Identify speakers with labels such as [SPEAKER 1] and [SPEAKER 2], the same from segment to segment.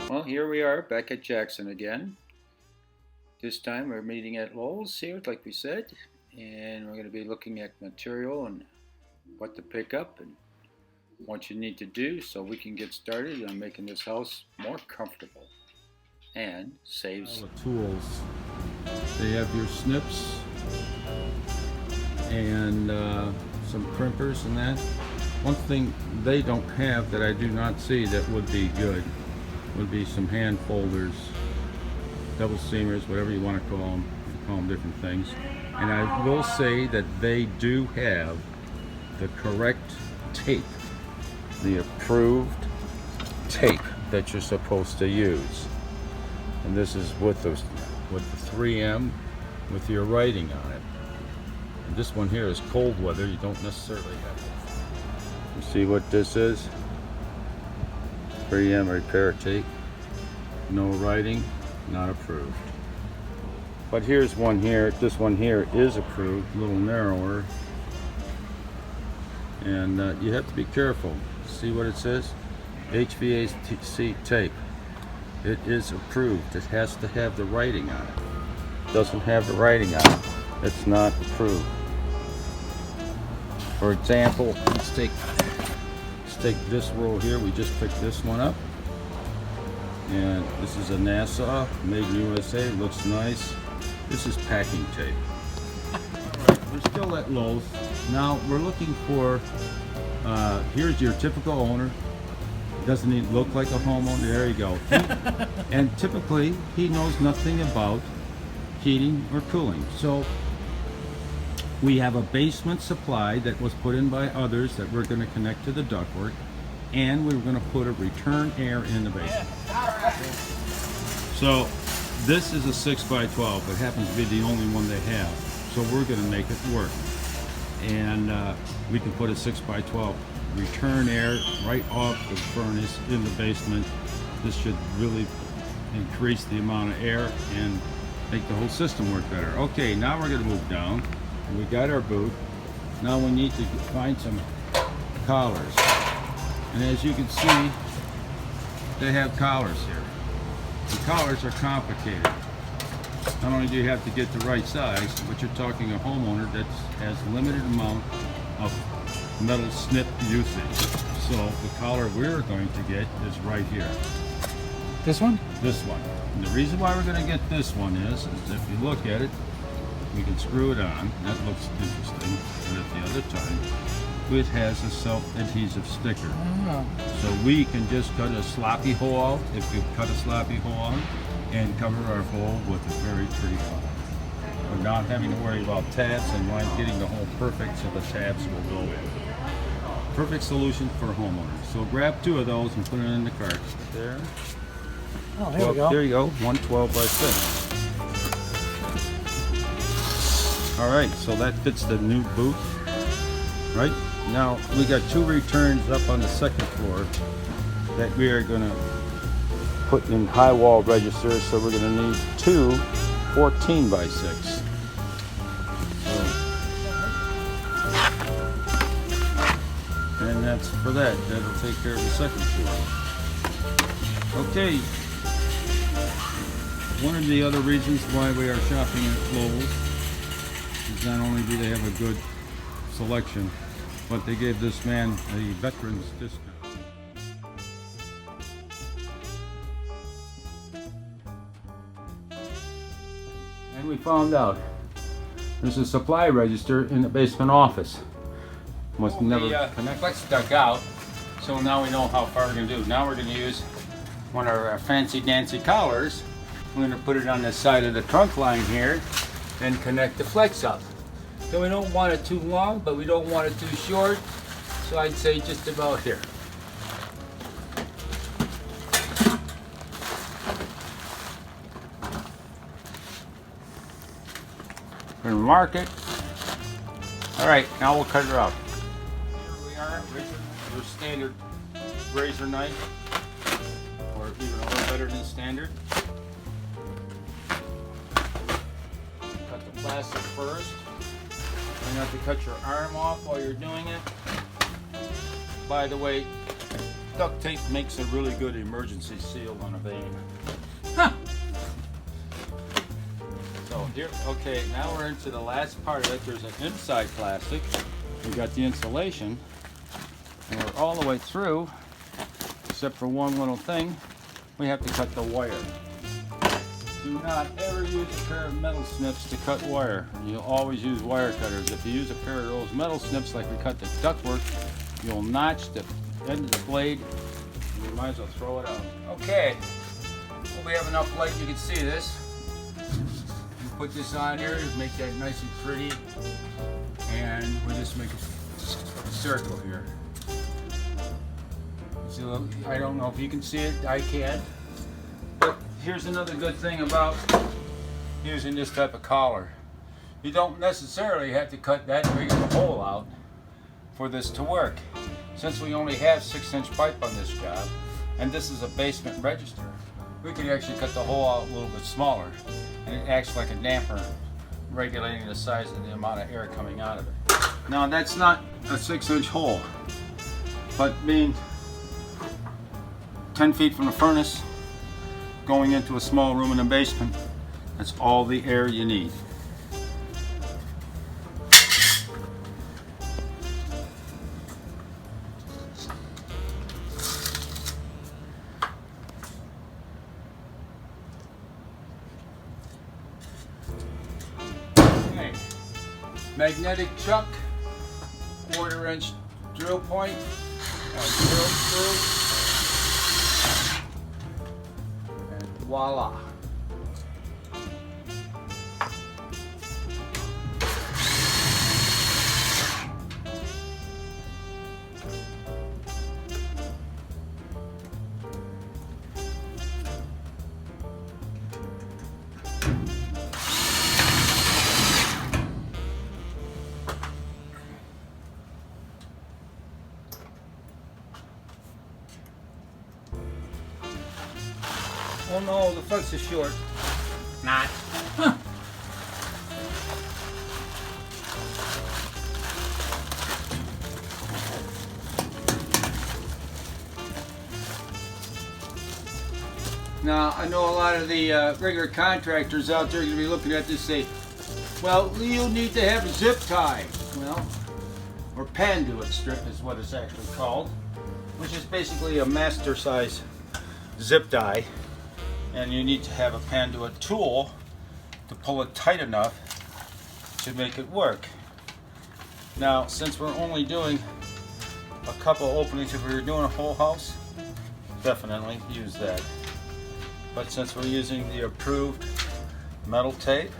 [SPEAKER 1] Well, here we are back at Jackson again. This time we're meeting at Lowell's here, like we said, and we're going to be looking at material and what to pick up and what you need to do so we can get started on making this house more comfortable and saves.
[SPEAKER 2] The tools. They have your snips and some crimpers and that. One thing they don't have that I do not see that would be good would be some hand folders, double seamers, whatever you want to call them. You call them different things. And I will say that they do have the correct tape, the approved tape that you're supposed to use. And this is with the 3M with your writing on it. And this one here is cold weather. You don't necessarily have to. You see what this is? 3M repair tape. No writing, not approved. But here's one here. This one here is approved, a little narrower. And you have to be careful. See what it says? HVAC tape. It is approved. It has to have the writing on it. It doesn't have the writing on it. It's not approved. For example, let's take this roll here. We just picked this one up. And this is a Nassau, made in USA. Looks nice. This is packing tape. Alright, we're still at Lowe's. Now we're looking for, here's your typical owner. Doesn't he look like a homeowner? There you go. And typically, he knows nothing about heating or cooling. So we have a basement supply that was put in by others that we're going to connect to the ductwork, and we're going to put a return air in the basement. So this is a 6x12. It happens to be the only one they have. So we're going to make it work. And we can put a 6x12 return air right off the furnace in the basement. This should really increase the amount of air and make the whole system work better. Okay, now we're going to move down. We got our boot. Now we need to find some collars. And as you can see, they have collars here. The collars are complicated. Not only do you have to get the right size, but you're talking a homeowner that has limited amount of metal snip usage. So the collar we're going to get is right here.
[SPEAKER 3] This one?
[SPEAKER 2] This one. And the reason why we're going to get this one is if you look at it, we can screw it on. That looks interesting. And at the other time, it has a self-adhesive sticker.
[SPEAKER 3] Oh.
[SPEAKER 2] So we can just cut a sloppy hole out, if you cut a sloppy hole out, and cover our hole with a very pretty collar. We're not having to worry about tabs and getting the hole perfect so the tabs will go in. Perfect solution for homeowners. So grab 2 of those and put it in the cart. There.
[SPEAKER 3] Oh, there we go.
[SPEAKER 2] There you go. 112 by 6. All right, so that fits the new boot. Right? Now, we got 2 returns up on the 2nd floor that we are going to put in high wall registers, so we're going to need 2 14 by 6. And that's for that. That'll take care of the 2nd floor. Okay. One of the other reasons why we are shopping at Lowell's is not only do they have a good selection, but they gave this man a veteran's discount. And we found out there's a supply register in the basement office. Must never connect.
[SPEAKER 1] Flex dug out, so now we know how far we're going to do. Now we're going to use one of our fancy dancy collars. We're going to put it on the side of the trunk line here and connect the flex up. So we don't want it too long, but we don't want it too short. So I'd say just about here. We're going to mark it. All right, now we'll cut it out. Here we are, your standard razor knife, or even a little better than standard. Cut the plastic first. Try not to cut your arm off while you're doing it. By the way,
[SPEAKER 2] duct tape makes a really good emergency seal on a vane. So here, okay, now we're into the last part of it. There's an inside plastic. We got the insulation, and we're all the way through, except for one little thing. We have to cut the wire. Do not ever use a pair of metal snips to cut wire. You'll always use wire cutters. If you use a pair of those metal snips like we cut the ductwork, you'll notch the end of the blade. You might as well throw it out. Okay, well, we have enough light you can see this. You put this on here to make that nice and pretty, and we just make a circle here. So I don't know if you can see it. I can. But here's another good thing about using this type of collar. You don't necessarily have to cut that big of a hole out for this to work. Since we only have 6-inch pipe on this job, and this is a basement register, we can actually cut the hole out a little bit smaller, and it acts like a damper, regulating the size of the amount of air coming out of it. Now that's not a 6-inch hole, but being 10 feet from the furnace, going into a small room in the basement, that's all the air you need. Okay. Magnetic chuck, 1/4-inch drill point, drill screw. Voila. Oh no, the flux is short. Not. Huh. Now, I know a lot of the regular contractors out there are going to be looking at this and say, well, you'll need to have a zip tie. Well, or panduit strip is what it's actually called, which is basically a master size zip tie. And you need to have a panduit tool to pull it tight enough to make it work. Now, since we're only doing a couple openings, if we were doing a whole house, definitely use that. But since we're using the approved metal tape,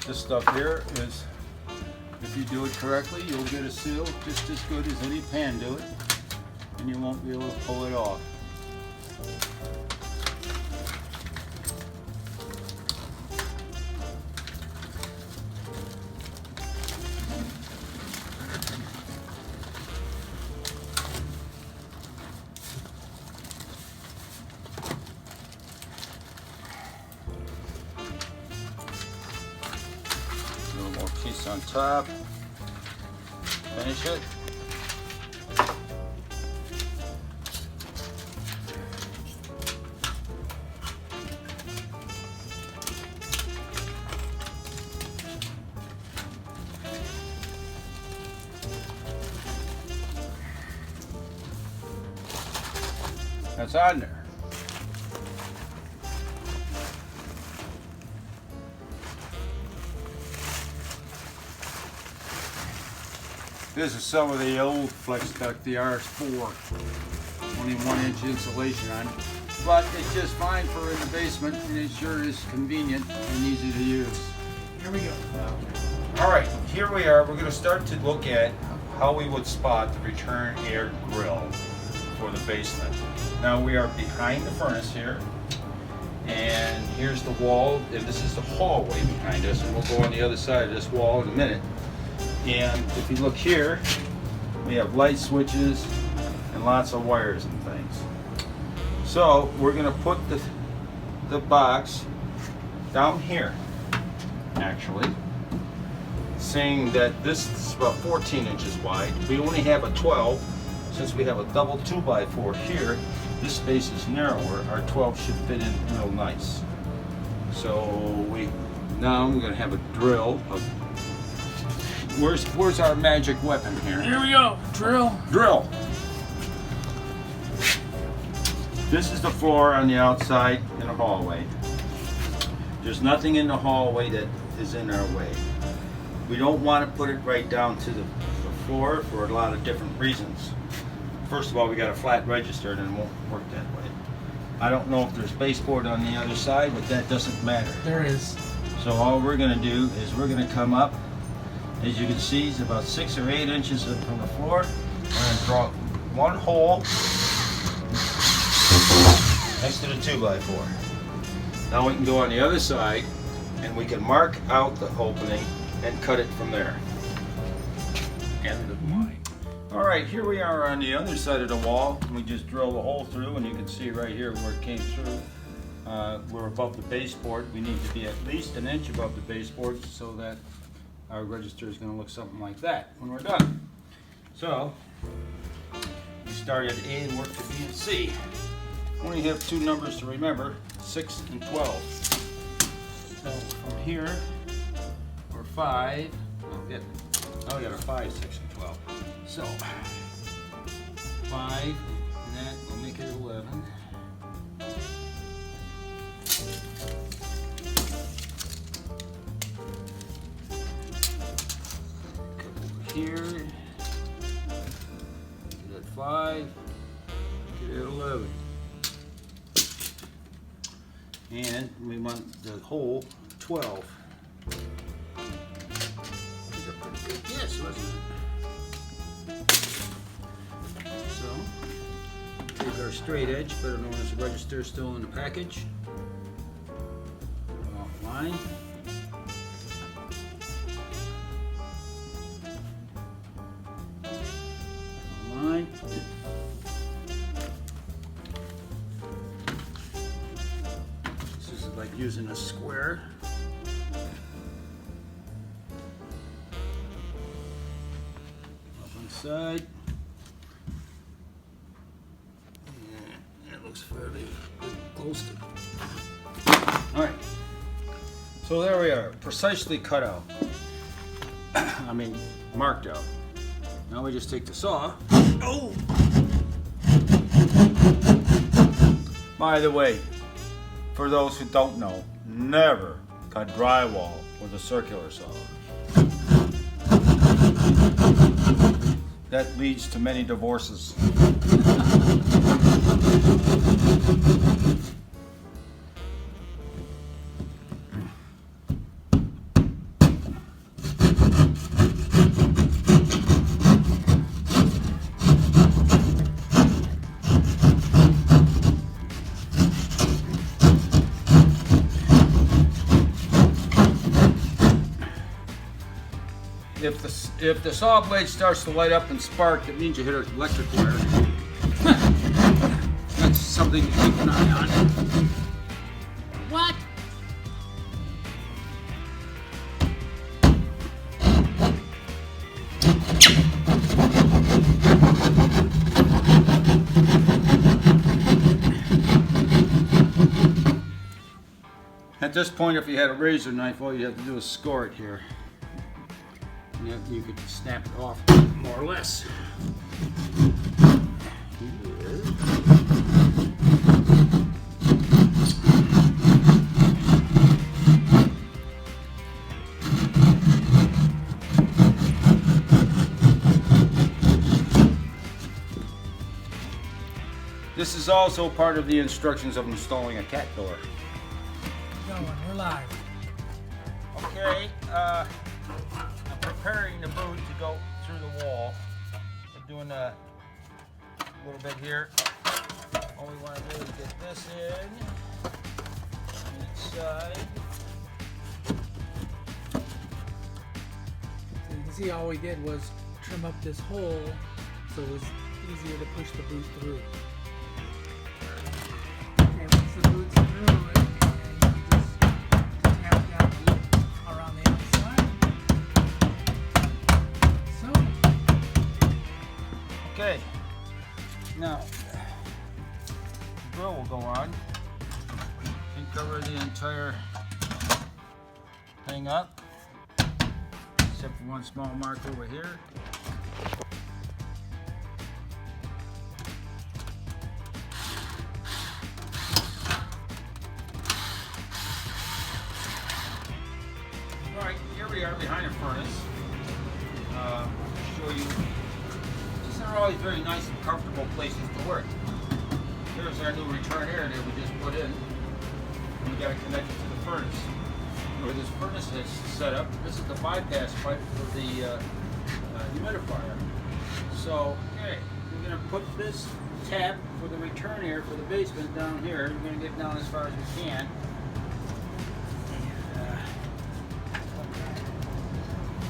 [SPEAKER 2] this stuff here is, if you do it correctly, you'll get a seal just as good as any panduit, and you won't be able to pull it off. Piece on top, finish it. That's on there. This is some of the old flex duct, the RS4, only 1-inch insulation on it, but it's just fine for in the basement, and it sure is convenient and easy to use.
[SPEAKER 3] Here we go.
[SPEAKER 2] All right, here we are. We're going to start to look at how we would spot the return air grill for the basement. Now we are behind the furnace here, and here's the wall, and this is the hallway behind us, and we'll go on the other side of this wall in a minute. And if you look here, we have light switches and lots of wires and things. So we're going to put the box down here, actually, saying that this is about 14 inches wide. We only have a 12, since we have a double 2x4 here, this space is narrower, our 12 should fit in real nice. So now we're gonna have a drill. Where's our magic weapon here?
[SPEAKER 3] Here we go. Drill.
[SPEAKER 2] Drill. This is the floor on the outside in the hallway. There's nothing in the hallway that is in our way. We don't want to put it right down to the floor for a lot of different reasons. First of all, we got a flat register and it won't work that way. I don't know if there's baseboard on the other side, but that doesn't matter.
[SPEAKER 3] There is.
[SPEAKER 2] So all we're going to do is we're going to come up. As you can see, it's about 6 or 8 inches from the floor. We're going to draw one hole next to the 2x4. Now we can go on the other side and we can mark out the opening and cut it from there. End of line. All right, here we are on the other side of the wall. We just drilled a hole through, and you can see right here where it came through. We're above the baseboard. We need to be at least an inch above the baseboard so that our register is going to look something like that when we're done. So we start at A and work to B and C. Only have 2 numbers to remember, 6 and 12. So from here, we're 5. Now we got a 5, 6, and 12. So 5, and that will make it 11. Come over here. Make it at 5. Make it at 11. And we want the whole 12. These are pretty good guess, wasn't it? So, here's our straight edge, better known as the register, still in the package. Off line. Line. Like using a square. Up on the side. Yeah, it looks fairly close to. All right. So there we are, precisely cut out. I mean, marked out. Now we just take the saw. Oh! By the way, for those who don't know, never cut drywall with a circular saw. That leads to many divorces. If the saw blade starts to light up and spark, it means you hit an electric wire. That's something to keep an eye on.
[SPEAKER 3] What?
[SPEAKER 2] At this point, if you had a razor knife, all you have to do is score it here. You could snap it off more or less. This is also part of the instructions of installing a cat door.
[SPEAKER 3] Going, we're live.
[SPEAKER 2] Okay, I'm preparing the boot to go through the wall. I'm doing a little bit here. All we want to do is get this in each side.
[SPEAKER 3] So you can see all we did was trim up this hole so it was easier to push the boot through. Okay, once the boot's through it, and you just tap down around the outside. So,
[SPEAKER 2] Okay,
[SPEAKER 1] cover the entire thing up, except for one small mark over here. Alright, here we are behind the furnace. Show you. These are always very nice and comfortable places to work. Here's our new return air that we just put in. We got to connect it to the furnace. Where this furnace is set up, this is the bypass pipe for the humidifier. So, okay, we're going to put this tap for the return air for the basement down here. We're going to get down as far as we can.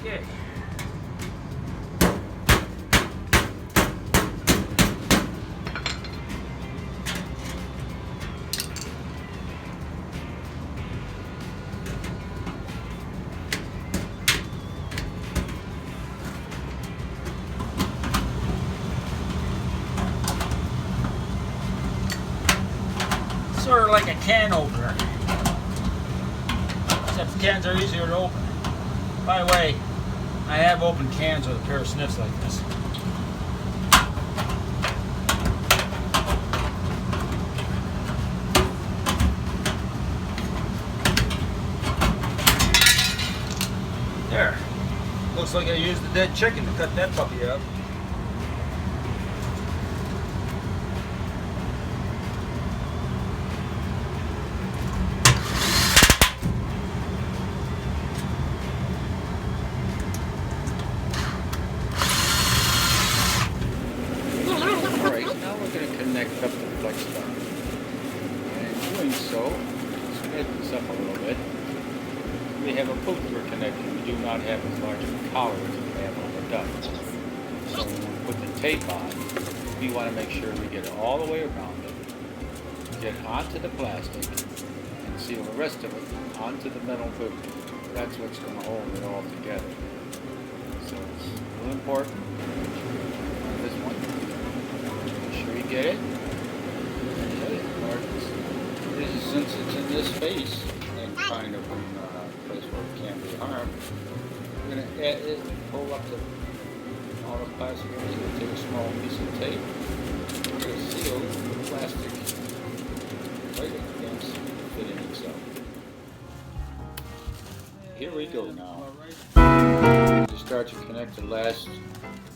[SPEAKER 1] Okay. Sort of like a can opener, except the cans are easier to open. By the way, I have opened cans with a pair of snips like this. There. Looks like I used the dead chicken to cut that puppy up. Connect up the flex dock. And in doing so, speed this up a little bit. We have a boot we're connecting. We do not have as large of a collar as we have on the duct. So when we put the tape on, we want to make sure we get it all the way around it, get onto the plastic, and seal the rest of it onto the metal boot. That's what's going to hold it all together. So it's real important. This one. Get it? This is, since it's in this space and kind of in a place where it can't be harmed, we're going to add it, pull up all the plastic, we're going to take a small piece of tape, we're going to seal the plastic right against the fitting itself. Here we go now. To start to connect the last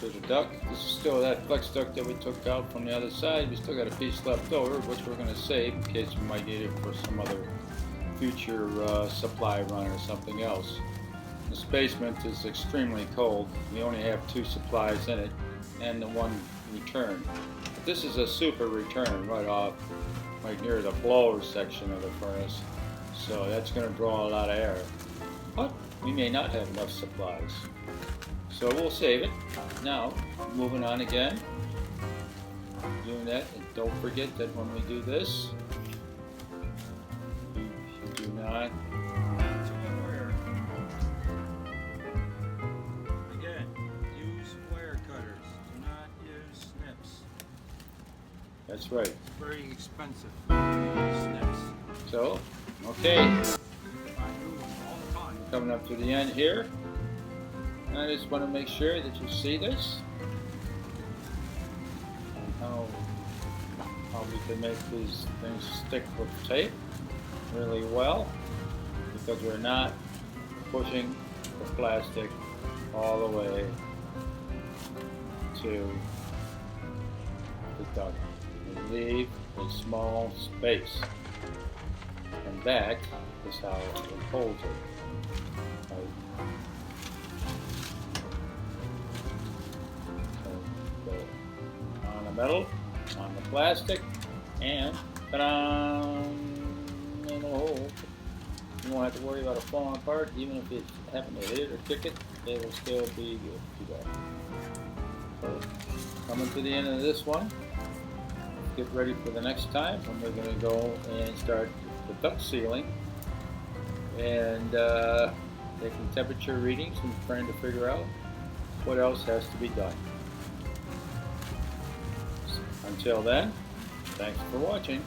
[SPEAKER 1] to the duct. This is still that flex duct that we took out from the other side. We still got a piece left over, which we're going to save in case we might need it for some other future supply run or something else. This basement is extremely cold. We only have 2 supplies in it and the 1 return. But this is a super return right near the blower section of the furnace. So that's going to draw a lot of air. But we may not have enough supplies. So we'll save it. Now, moving on again, doing that, and don't forget that when we do this, you do not wire. Again, use wire cutters, do not use snips. That's right. Very expensive snips. So, okay, coming up to the end here. I just want to make sure that you see this and how we can make these things stick with tape really well, because we're not pushing the plastic all the way to the duct. We leave a small space, and that is how it holds it. On the metal, on the plastic, and ta-da! In the hole. You won't have to worry about it falling apart. Even if you happen to hit it or kick it, it will still be good to go. So, coming to the end of this one, get ready for the next time when we're going to go and start the duct sealing and taking temperature readings and trying to figure out what else has to be done. Until then, thanks for watching.